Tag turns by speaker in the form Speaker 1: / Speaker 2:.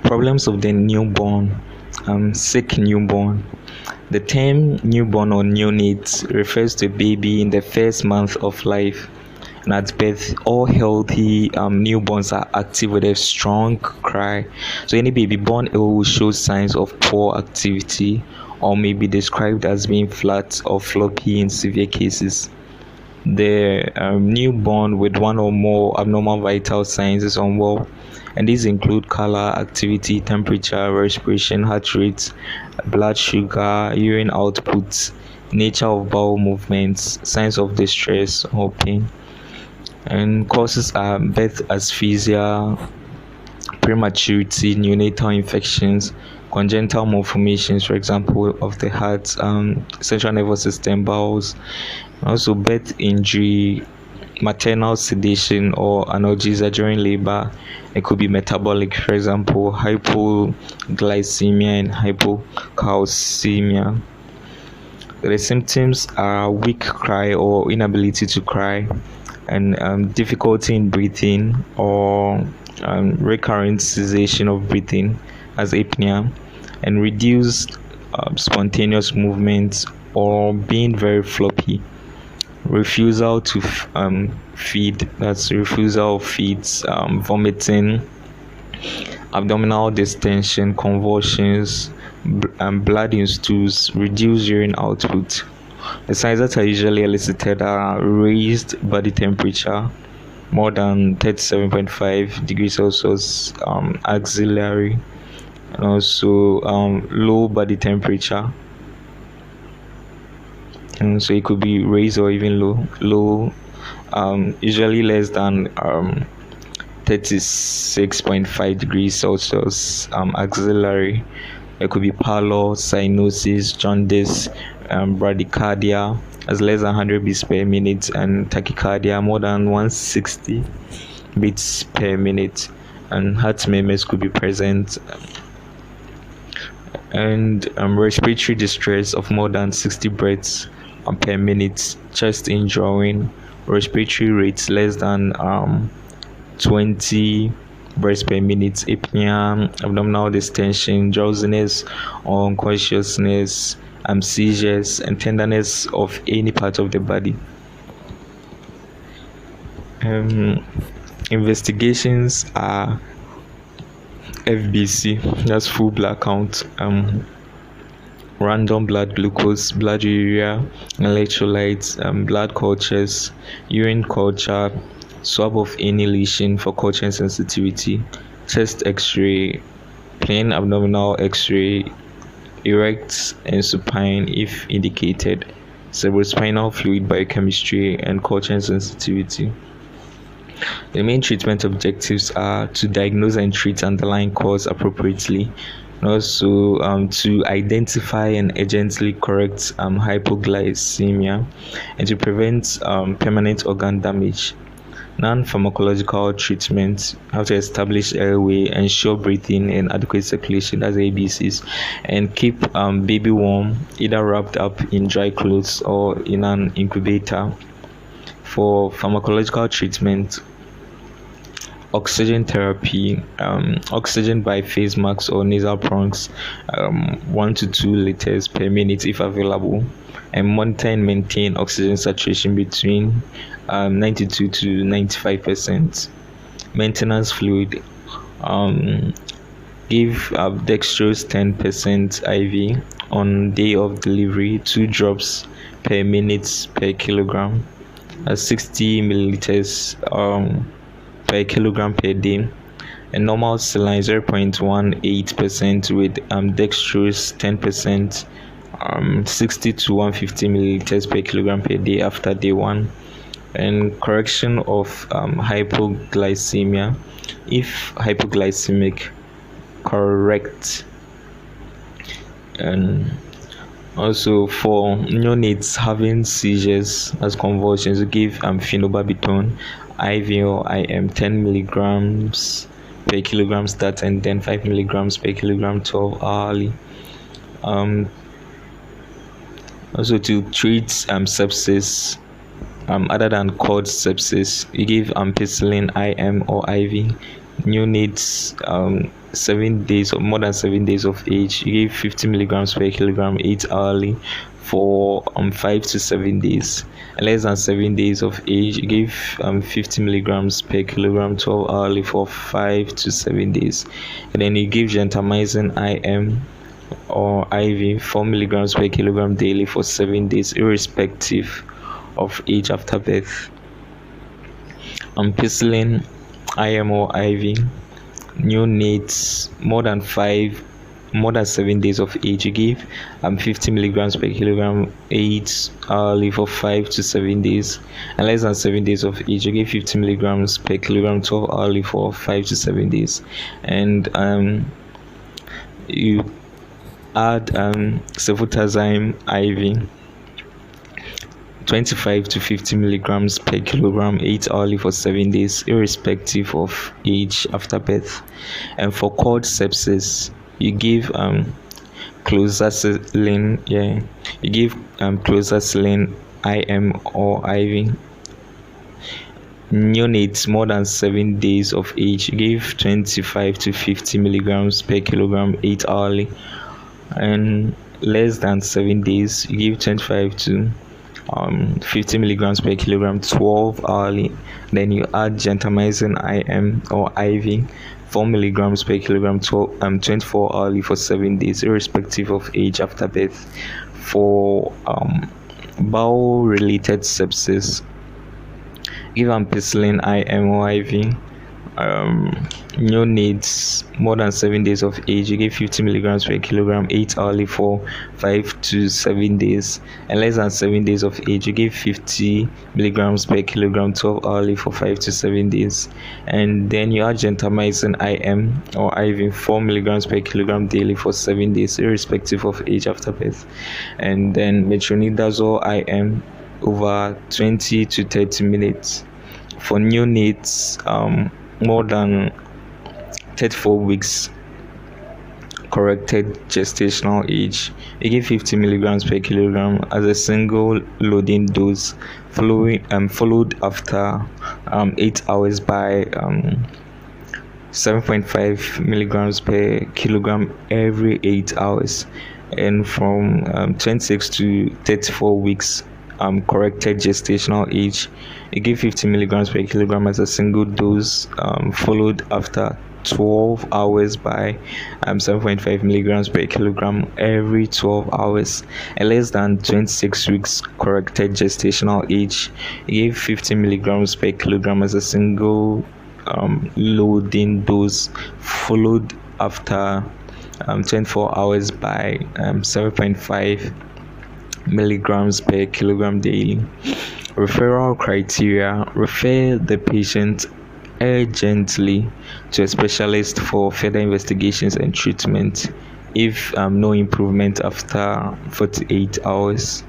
Speaker 1: Problems of the newborn. Sick newborn. The term newborn or neonate refers to a baby in the first month of life. And at birth, all healthy newborns are active with a strong cry. So any baby born ill will show signs of poor activity or may be described as being flat or floppy in severe cases. The newborn with one or more abnormal vital signs is unwell, and these include color, activity, temperature, respiration, heart rate, blood sugar, urine output, nature of bowel movements, signs of distress or pain. And causes are birth asphyxia, prematurity, neonatal infections, congenital malformations, for example, of the heart, central nervous system, bowels, also birth injury, maternal sedation or analgesia during labor. It could be metabolic, for example, hypoglycemia and hypocalcemia. The symptoms are weak cry or inability to cry, and difficulty in breathing or recurrent cessation of breathing as apnea, and reduced spontaneous movements or being very floppy. Refusal to feed, that's refusal of feeds, vomiting, abdominal distension, convulsions, blood in stools, reduced urine output. The signs that are usually elicited are raised body temperature, more than 37.5 degrees Celsius, axillary, and also low body temperature. And so it could be raised or even low, usually less than 36.5 degrees Celsius, axillary. It could be pallor, cyanosis, jaundice, bradycardia as less than 100 beats per minute, and tachycardia more than 160 beats per minute, and heart murmurs could be present, and respiratory distress of more than 60 breaths per minute, chest indrawing, respiratory rates less than 20 breaths per minute, apnea, abdominal distension, drowsiness or unconsciousness, seizures, and tenderness of any part of the body. Investigations are FBC, that's full blood count, random blood glucose, blood urea, electrolytes, blood cultures, urine culture, swab of any lesion for culture and sensitivity, chest x-ray, plain abdominal x-ray, erect and supine if indicated, cerebrospinal fluid biochemistry, and culture and sensitivity. The main treatment objectives are to diagnose and treat underlying cause appropriately, and also to identify and urgently correct hypoglycemia, and to prevent permanent organ damage. Non-pharmacological treatment, how to establish airway, ensure breathing and adequate circulation, that's ABCs, and keep baby warm, either wrapped up in dry clothes or in an incubator. For pharmacological treatment, oxygen therapy, oxygen by face masks or nasal prongs, 1 to 2 liters per minute if available, and monitor and maintain oxygen saturation between 92 to 95%. Maintenance fluid, give dextrose 10% IV on day of delivery, 2 drops per minute per kilogram, 60 milliliters per kilogram per day, and normal saline 0.18% with dextrose 10%, 60 to 150 milliliters per kilogram per day after day 1. And correction of hypoglycemia, if hypoglycemic, correct. And also for neonates having seizures as convulsions, give phenobarbital IV or IM 10 milligrams per kilogram start, and then 5 milligrams per kilogram 12 hourly. Also to treat sepsis, other than cord sepsis, you give ampicillin IM or IV neonates 7 days or more than 7 days of age, you give 50 milligrams per kilogram 8 hourly for 5 to 7 days. And less than 7 days of age, you give 50 milligrams per kilogram 12 hourly for 5 to 7 days. And then you give gentamicin IM or IV 4 milligrams per kilogram daily for 7 days, irrespective of age after birth. Ampicillin IM or IV, neonates more than 7 days of age, you give 50 milligrams per kilogram 8 hourly for 5 to 7 days. And less than 7 days of age, you give 50 milligrams per kilogram 12 hourly for 5 to 7 days. And you add cefotaxime IV 25 to 50 milligrams per kilogram 8 hourly for 7 days, irrespective of age after birth. And for cord sepsis, you give clozacillin, clozacillin IM or IV. Neonates more than 7 days of age, you give 25 to 50 milligrams per kilogram 8 hourly. And less than 7 days, you give 25 to 50 milligrams per kilogram 12 hourly. Then you add gentamicin IM or IV 4 milligrams per kilogram 24 hourly for 7 days, irrespective of age after birth. For bowel related sepsis, give ampicillin IM or IV. Neonates more than 7 days of age, you give 50 milligrams per kilogram 8 hourly for 5 to 7 days. And less than 7 days of age, you give 50 milligrams per kilogram 12 hourly for 5 to 7 days. And then you add gentamicin IM or IV 4 milligrams per kilogram daily for 7 days, irrespective of age after birth. And then metronidazole IM over 20 to 30 minutes. For neonates more than 34 weeks corrected gestational age, you give 50 milligrams per kilogram as a single loading dose, followed after 8 hours by 7.5 milligrams per kilogram every 8 hours. And from 26 to 34 weeks corrected gestational age, you give 50 milligrams per kilogram as a single dose, followed after 12 hours by 7.5 milligrams per kilogram every 12 hours. And less than 26 weeks corrected gestational age, you give 50 milligrams per kilogram as a single loading dose, followed after 24 hours by 7.5 milligrams per kilogram daily. Referral criteria: refer the patient urgently to a specialist for further investigations and treatment if no improvement after 48 hours.